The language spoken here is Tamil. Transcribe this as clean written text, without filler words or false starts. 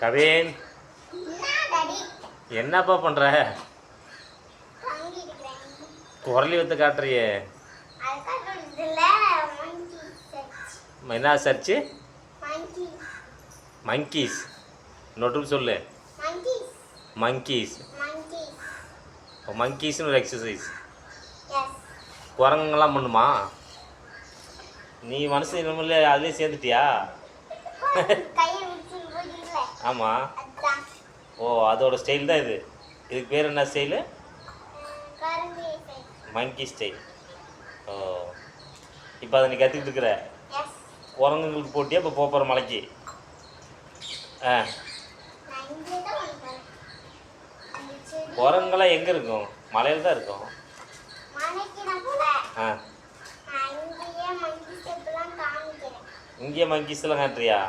கவின், என்னப்பா பண்ற? குரலி வித்து காட்டுறியே. என்ன சர்ச்சு? மங்கீஸ். இன்னொரு சொல்லு. மங்கீஸ். மங்கீஸ்னு ஒரு எக்ஸசைஸ். குரங்கெல்லாம் பண்ணுமா? நீ மனசு நம்மள அதுலேயே சேர்ந்துட்டியா? ஆமாம். ஓ, அதோட ஸ்டைல் தான் இது. இதுக்கு பேர் என்ன ஸ்டைலு? மங்கி ஸ்டைல். ஓ, இப்போ அதை நீ கற்றுக்கிட்டு இருக்கிற. குரங்குங்களுக்கு போட்டியா இப்போ போகிற மலைக்கு? ஆ, குரங்கெல்லாம் எங்கே இருக்கும்? மலையில் தான் இருக்கும். ஆ, இங்கேயே மங்கீஸ்லாம் காட்டுறியா?